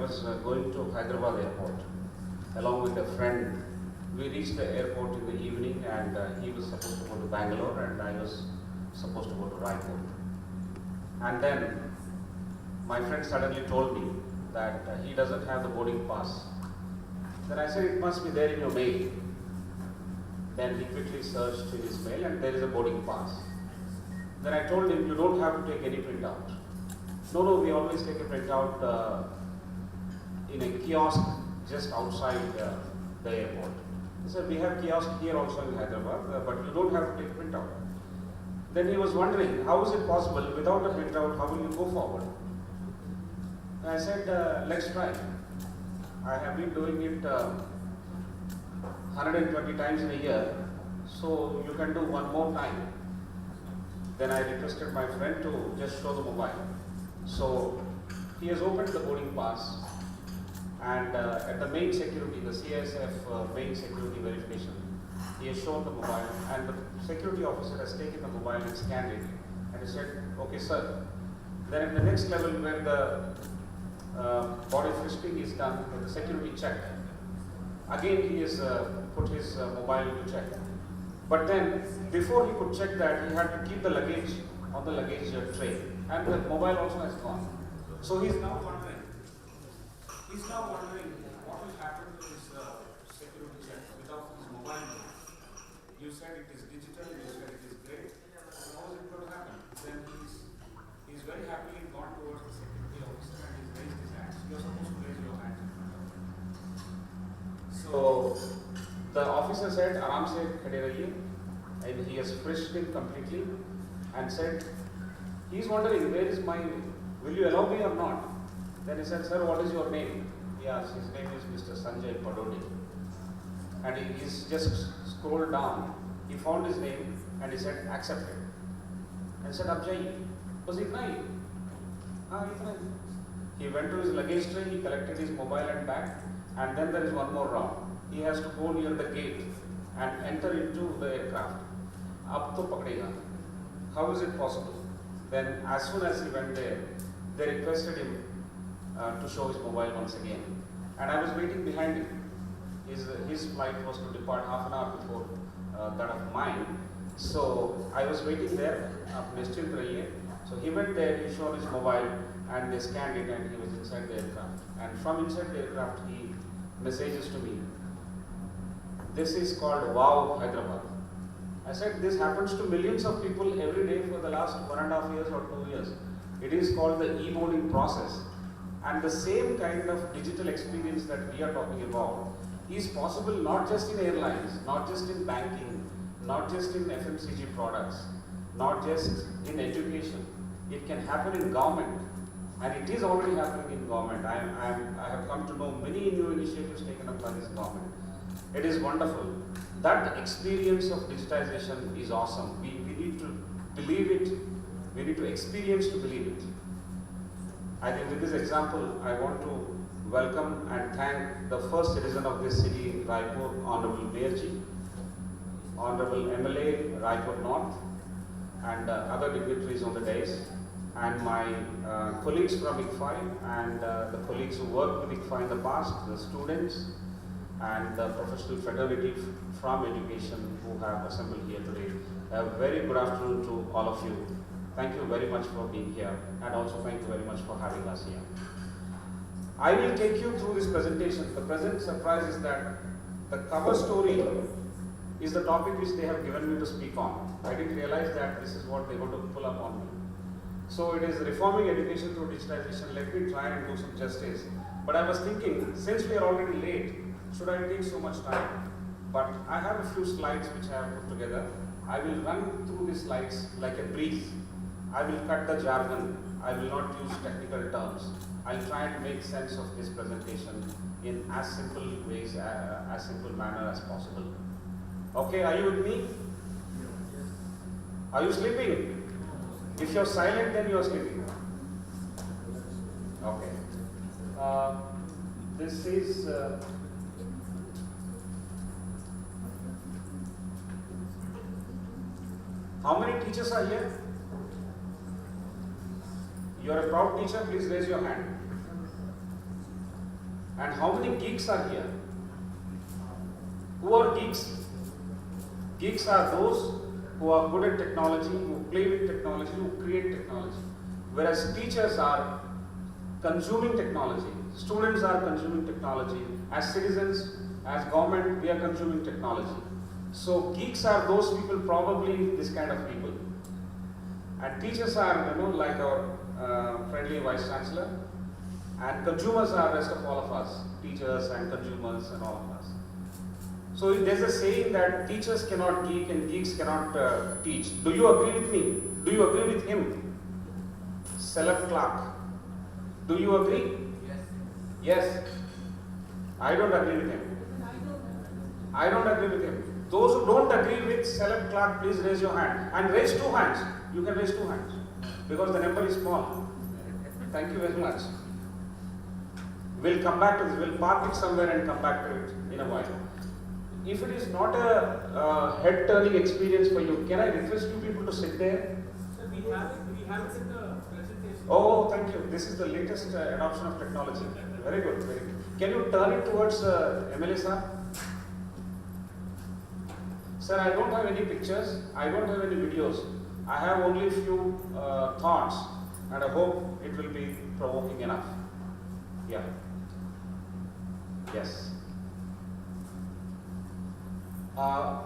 was going to Hyderabad airport along with a friend. We reached the airport in the evening, and he was supposed to go to Bangalore and I was supposed to go to Raipur. And then my friend suddenly told me that he doesn't have the boarding pass. Then I said, it must be there in your mail. Then he quickly searched in his mail and there is a boarding pass. Then I told him, you don't have to take any printout. No, we always take a printout in a kiosk just outside the airport. He said, we have kiosk here also in Hyderabad, but you don't have to take a printout. Then he was wondering, how is it possible without a printout, how will you go forward? And I said, let's try. I have been doing it 120 times in a year, so you can do one more time. Then I requested my friend to just show the mobile. So he has opened the boarding pass, and at the main security, the CSF main security verification, he has shown the mobile, and the security officer has taken the mobile and scanned it, and he said, okay sir. Then at the next level where the body frisking is done, with the security check, again he has put his mobile to check. But then before he could check that, he had to keep the luggage on the luggage tray, and the mobile also has gone. So he's now wondering what will happen to his security check without his mobile. You said it is digital, you said it is great. How is it going to happen? Then he's very happily gone towards the security officer and he's raised his hand. You're supposed to raise your hand. So the officer said, "Aram se khade rahiye," and he has frisked him completely and said, he's wondering, where is my, will you allow me or not? Then he said, sir, what is your name? He asked, his name is Mr. Sanjay Padodi. And he's just scrolled down. He found his name and he said, accepted. And said, ab jaiye. Was it nice? He went to his luggage tray, he collected his mobile and bag, and then there is one more round. He has to go near the gate and enter into the aircraft. Ab to pakdega. How is it possible? Then as soon as he went there, they requested him to show his mobile once again. And I was waiting behind him. His flight was to depart half an hour before that of mine. So I was waiting there, so he went there, he showed his mobile and they scanned it and he was inside the aircraft. And from inside the aircraft he messages to me, this is called Wow Hyderabad. I said, this happens to millions of people every day for the last 1.5 years or 2 years. It is called the e-boarding process. And the same kind of digital experience that we are talking about is possible not just in airlines, not just in banking, not just in FMCG products, not just in education. It can happen in government, and it is already happening in government. I have come to know many new initiatives taken up by this government. It is wonderful. That experience of digitization is awesome. We need to believe it. We need to experience to believe it. I think with this example, I want to welcome and thank the first citizen of this city, Raipur, Honorable Mayor Ji, Honorable MLA, Raipur North, and other dignitaries on the dais, and my colleagues from ICFI and the colleagues who worked with ICFI in the past, the students, and the professional fraternity from education who have assembled here today. A very good afternoon to all of you. Thank you very much for being here, and also thank you very much for having us here. I will take you through this presentation. The present surprise is that the cover story is the topic which they have given me to speak on. I didn't realize that this is what they were to pull up on me. So it is reforming education through digitization. Let me try and do some justice. But I was thinking, since we are already late, should I take so much time? But I have a few slides which I have put together. I will run through these slides like a breeze. I will cut the jargon. I will not use technical terms. I'll try and make sense of this presentation in as simple ways, as simple manner as possible. Okay, are you with me? Are you sleeping? If you're silent, then you're sleeping. Okay. This is how many teachers are here? You are a proud teacher, please raise your hand. And how many geeks are here? Who are geeks? Geeks are those who are good at technology, who play with technology, who create technology. Whereas teachers are consuming technology, students are consuming technology, as citizens, as government, we are consuming technology. So geeks are those people, probably this kind of people. And teachers are, like our friendly Vice Chancellor, and consumers are rest of all of us, teachers and consumers and all of us. So there's a saying that teachers cannot geek and geeks cannot teach. Do you agree with me? Do you agree with him? Selef Clark. Do you agree? Yes. Yes. I don't agree with him. I don't agree with him. Those who don't agree with Selef Clark, please raise your hand. And raise 2 hands. You can raise 2 hands. Because the number is small. Thank you very much. We'll come back to this. We'll park it somewhere and come back to it in a while. If it is not a head-turning experience for you, can I request you people to sit there? Sir, we have it in the presentation. Oh, thank you. This is the latest adoption of technology. Very good, very good. Can you turn it towards MLA sir? Sir, I don't have any pictures. I don't have any videos. I have only few thoughts, and I hope it will be provoking enough. Yeah. Yes.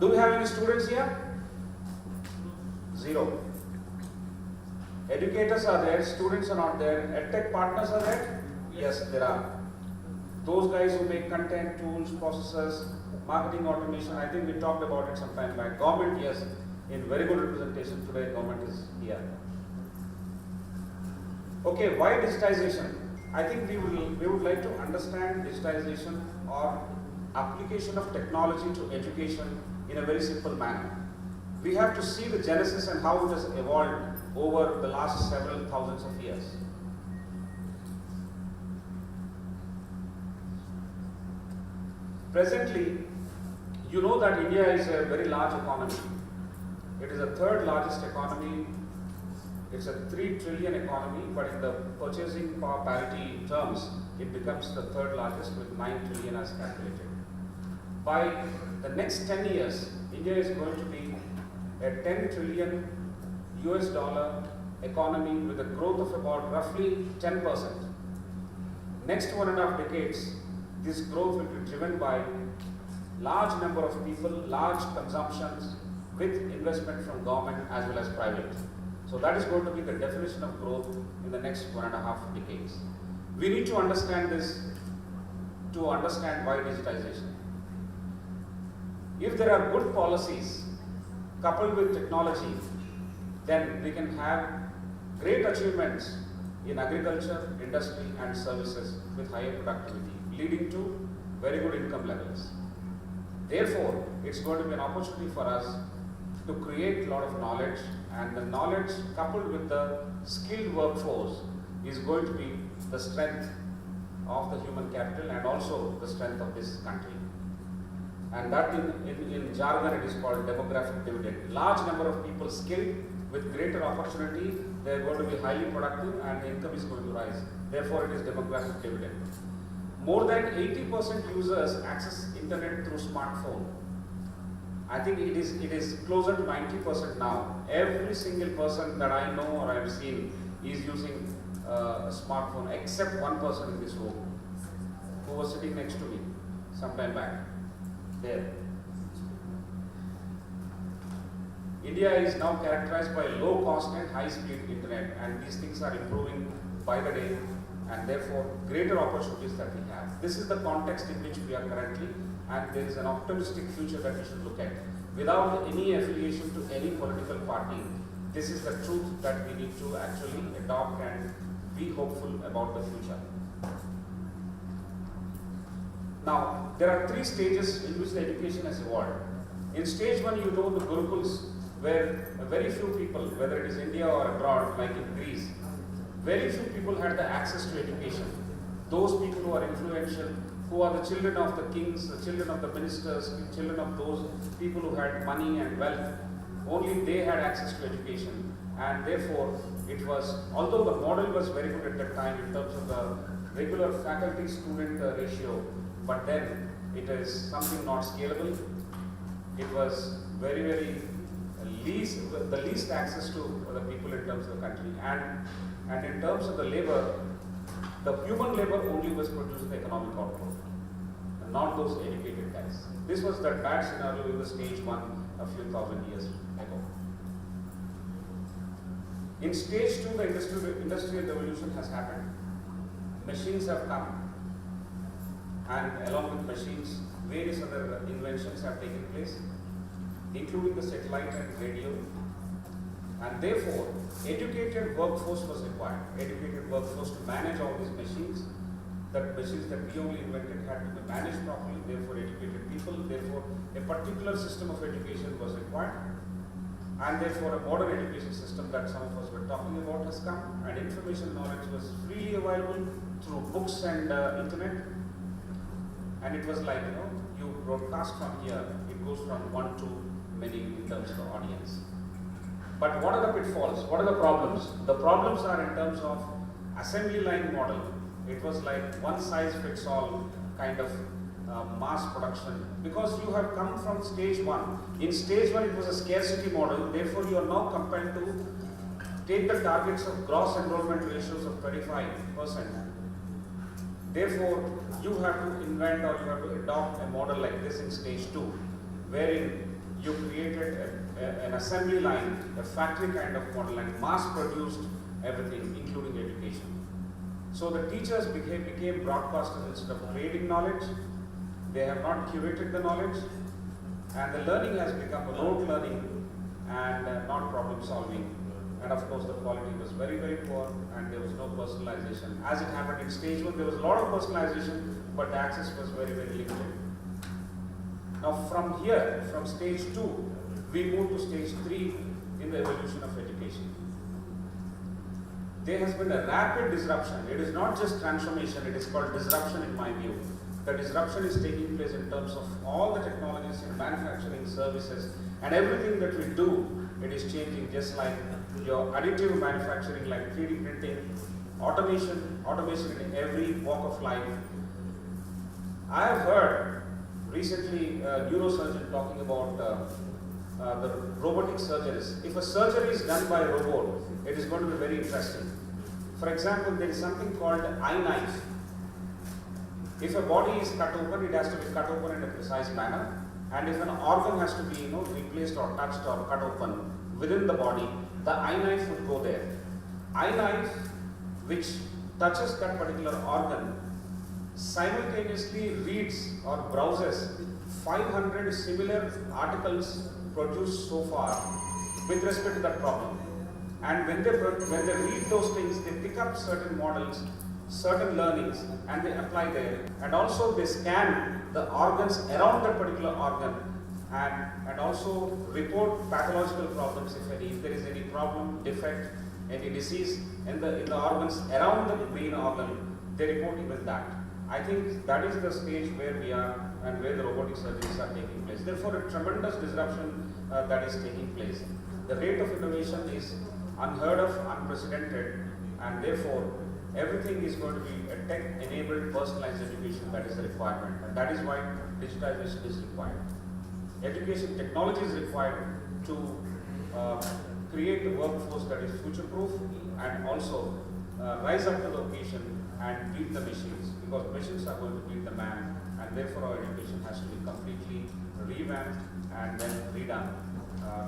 Do we have any students here? 0. Educators are there, students are not there. EdTech partners are there? Yes, there are. Those guys who make content, tools, processes, marketing automation, I think we talked about it some time back. Government, yes, in very good representation today, government is here. Okay, why digitization? I think we would like to understand digitization or application of technology to education in a very simple manner. We have to see the genesis and how it has evolved over the last several thousands of years. Presently, you know that India is a very large economy. It is the 3rd largest economy. It's a 3 trillion economy, but in the purchasing power parity terms, it becomes the 3rd largest with 9 trillion as calculated. By the next 10 years, India is going to be a 10 trillion US dollar economy with a growth of about roughly 10%. Next 1.5 decades, this growth will be driven by large number of people, large consumptions with investment from government as well as private. So that is going to be the definition of growth in the next 1.5 decades. We need to understand this to understand why digitization. If there are good policies coupled with technology, then we can have great achievements in agriculture, industry and services with higher productivity, leading to very good income levels. Therefore, it's going to be an opportunity for us to create a lot of knowledge, and the knowledge coupled with the skilled workforce is going to be the strength of the human capital and also the strength of this country. And that in jargon it is called demographic dividend. Large number of people skilled with greater opportunity, they are going to be highly productive and the income is going to rise. Therefore, it is demographic dividend. More than 80% users access internet through smartphone. I think it is closer to 90% now. Every single person that I know or I have seen is using a smartphone, except one person in this room who was sitting next to me some time back. There. India is now characterized by low cost and high speed internet, and these things are improving by the day, and therefore greater opportunities that we have. This is the context in which we are currently, and there is an optimistic future that we should look at. Without any affiliation to any political party, this is the truth that we need to actually adopt and be hopeful about the future. Now, there are 3 stages in which the education has evolved. In stage 1, you know the Gurukuls, where very few people, whether it is India or abroad, like in Greece, very few people had the access to education. Those people who are influential, who are the children of the kings, the children of the ministers, the children of those people who had money and wealth, only they had access to education. And therefore, it was, although the model was very good at that time in terms of the regular faculty-student ratio, but then it is something not scalable. It was very the least access to the people in terms of the country, and in terms of the labor, the human labor only was producing the economic output, and not those educated guys. This was the bad scenario in the stage one a few thousand years ago. In stage two, the industrial revolution has happened. Machines have come, and along with machines, various other inventions have taken place, including the satellite and radio. And therefore, educated workforce was required. Educated workforce to manage all these machines. That machines that we only invented had to be managed properly. Therefore, educated people. Therefore, a particular system of education was required. And therefore, a modern education system that some of us were talking about has come. And information knowledge was freely available through books and internet. And it was like, you broadcast from here, it goes from one to many in terms of the audience. But what are the pitfalls? What are the problems? The problems are in terms of assembly line model. It was like one size fits all kind of mass production, because you have come from stage one. In stage one, it was a scarcity model. Therefore, you are now compelled to take the targets of gross enrollment ratios of 25%. Therefore, you have to invent or you have to adopt a model like this in stage two, wherein you created an assembly line, a factory kind of model, and mass produced everything, including education. So the teachers became broadcasters instead of creating knowledge. They have not curated the knowledge, and the learning has become rote learning and not problem solving. And of course, the quality was very poor, and there was no personalization. As it happened in stage one, there was a lot of personalization, but the access was very limited. Now from here, from stage two, we move to stage three in the evolution of education. There has been a rapid disruption. It is not just transformation, it is called disruption in my view. The disruption is taking place in terms of all the technologies in manufacturing, services, and everything that we do, it is changing, just like your additive manufacturing, like 3D printing, automation in every walk of life. I have heard recently a neurosurgeon talking about the robotic surgeries. If a surgery is done by a robot, it is going to be very interesting. For example, there is something called eye knife. If a body is cut open, it has to be cut open in a precise manner. And if an organ has to be replaced or touched or cut open within the body, the eye knife would go there. Eye knife, which touches that particular organ, simultaneously reads or browses 500 similar articles produced so far with respect to that problem. And when they read those things, they pick up certain models, certain learnings, and they apply there. And also they scan the organs around that particular organ, and also report pathological problems if there is any problem, defect, any disease in the organs around the main organ, they report even that. I think that is the stage where we are and where the robotic surgeries are taking place. Therefore, a tremendous disruption that is taking place. The rate of innovation is unheard of, unprecedented, and therefore everything is going to be a tech-enabled personalized education that is a requirement, and that is why digitization is required. Education technology is required to create a workforce that is future-proof and also rise up to the occasion and beat the machines, because machines are going to beat the man, and therefore our education has to be completely revamped and then redone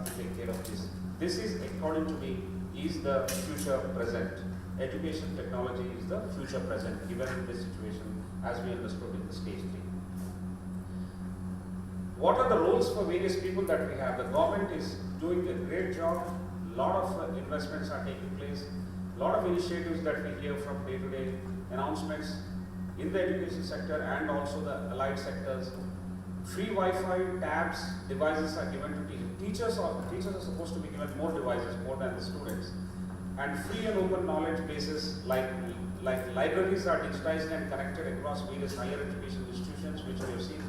to take care of this. This is, according to me, is the future present. Education technology is the future present, given in this situation as we understood in the stage 3. What are the roles for various people that we have? The government is doing a great job. A lot of investments are taking place. A lot of initiatives that we hear from day-to-day announcements in the education sector and also the allied sectors. Free Wi-Fi, tabs, devices are given to teachers. Teachers are supposed to be given more devices, more than the students. And free and open knowledge bases like libraries are digitized and connected across various higher education institutions, which we have seen.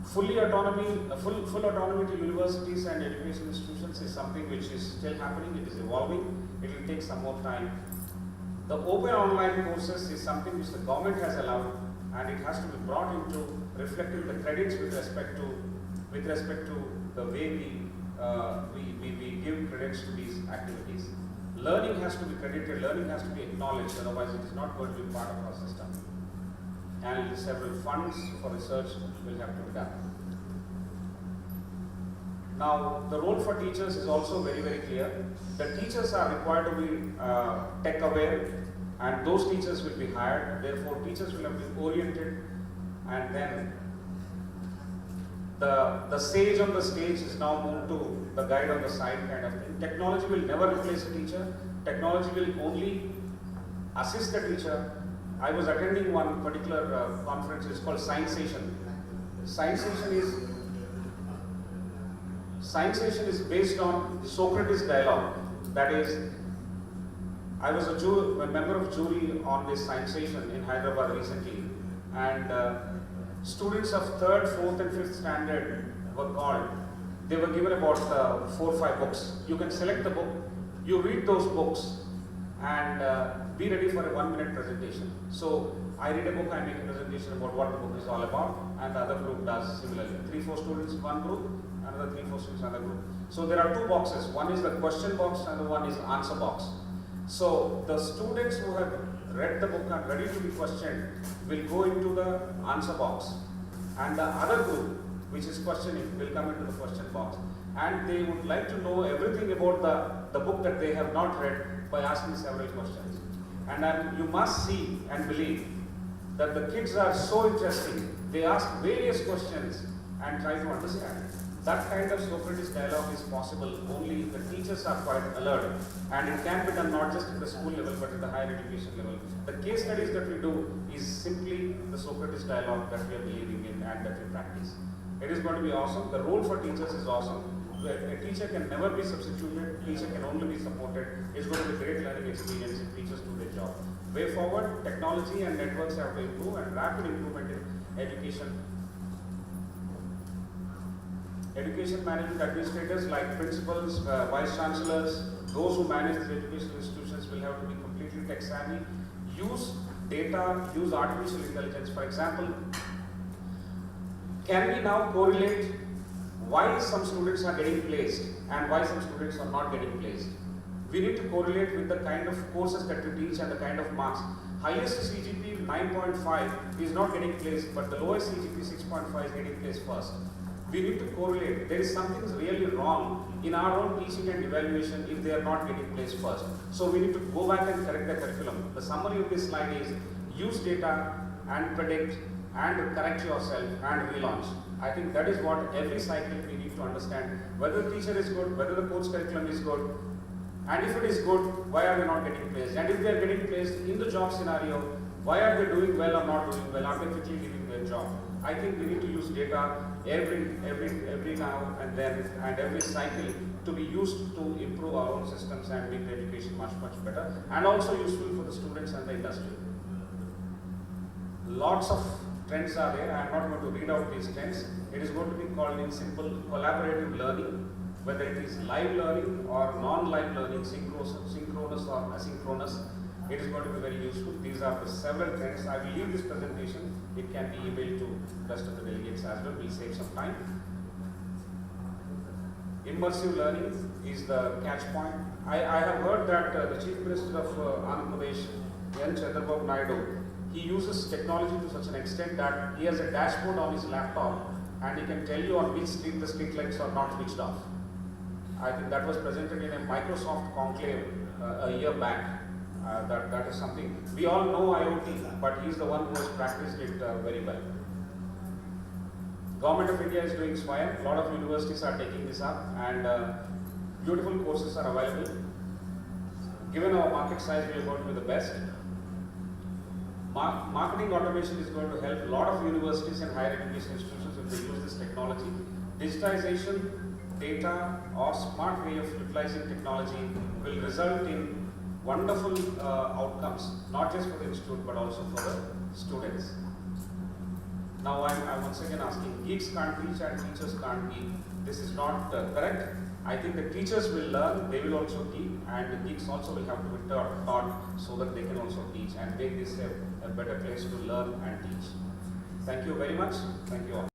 Full autonomy to universities and education institutions is something which is still happening. It is evolving. It will take some more time. The open online courses is something which the government has allowed, and it has to be brought into reflecting the credits with respect to the way we give credits to these activities. Learning has to be credited, learning has to be acknowledged, otherwise it is not going to be part of our system. And several funds for research will have to be done. Now, the role for teachers is also very, very clear. The teachers are required to be tech aware, and those teachers will be hired. Therefore, teachers will have to be oriented, and then the sage on the stage is now moved to the guide on the side kind of thing. Technology will never replace a teacher. Technology will only assist the teacher. I was attending one particular conference. It's called Scienceition. Scienceition is based on Socrates dialogue. That is, I was a member of jury on this Scienceition in Hyderabad recently, and students of 3rd, 4th and 5th standard were called. They were given about 4 or 5 books. You can select the book, you read those books, and be ready for a 1-minute presentation. So I read a book, I make a presentation about what the book is all about, and the other group does similarly. 3-4 students in one group, another 3-4 students in another group. So there are 2 boxes. One is the question box and the one is answer box. So the students who have read the book and ready to be questioned will go into the answer box, and the other group, which is questioning, will come into the question box, and they would like to know everything about the book that they have not read by asking several questions. And you must see and believe that the kids are so interesting. They ask various questions and try to understand. That kind of Socrates dialogue is possible only if the teachers are quite alert, and it can be done not just at the school level but at the higher education level. The case studies that we do is simply the Socrates dialogue that we are believing in and that we practice. It is going to be awesome. The role for teachers is awesome. A teacher can never be substituted. A teacher can only be supported. It's going to be a great learning experience if teachers do their job. Way forward, technology and networks have to improve, and rapid improvement in education. Education management administrators like principals, vice chancellors, those who manage these educational institutions will have to be completely tech savvy. Use data, use artificial intelligence. For example, can we now correlate why some students are getting placed and why some students are not getting placed? We need to correlate with the kind of courses that we teach and the kind of marks. Highest CGP 9.5 is not getting placed, but the lowest CGP 6.5 is getting placed first. We need to correlate. There is something really wrong in our own teaching and evaluation if they are not getting placed first. So we need to go back and correct the curriculum. The summary of this slide is use data and predict and correct yourself and relaunch. I think that is what every cycle we need to understand. Whether the teacher is good, whether the course curriculum is good, and if it is good, why are they not getting placed? And if they are getting placed in the job scenario, why are they doing well or not doing well? Are they quickly leaving their job? I think we need to use data every now and then and every cycle to be used to improve our own systems and make the education much better, and also useful for the students and the industry. Lots of trends are there. I am not going to read out these trends. It is going to be called in simple collaborative learning, whether it is live learning or non-live learning, synchronous or asynchronous. It is going to be very useful. These are the several trends. I will leave this presentation. It can be emailed to the rest of the delegates as well. We'll save some time. Immersive learning is the catch point. I have heard that the Chief Minister of Andhra Pradesh, N. Chandrababu Naidu, he uses technology to such an extent that he has a dashboard on his laptop and he can tell you on which street the street lights are not switched off. I think that was presented in a Microsoft conclave a year back. That is something. We all know IoT, but he is the one who has practiced it very well. Government of India is doing SWAYAM. A lot of universities are taking this up, and beautiful courses are available. Given our market size, we are going to be the best. Marketing automation is going to help a lot of universities and higher education institutions if they use this technology. Digitization, data, or smart way of utilizing technology will result in wonderful outcomes, not just for the institute but also for the students. Now I'm once again asking, geeks can't teach and teachers can't geek. This is not correct. I think the teachers will learn, they will also geek, and the geeks also will have to be taught so that they can also teach and make this a better place to learn and teach. Thank you very much. Thank you all.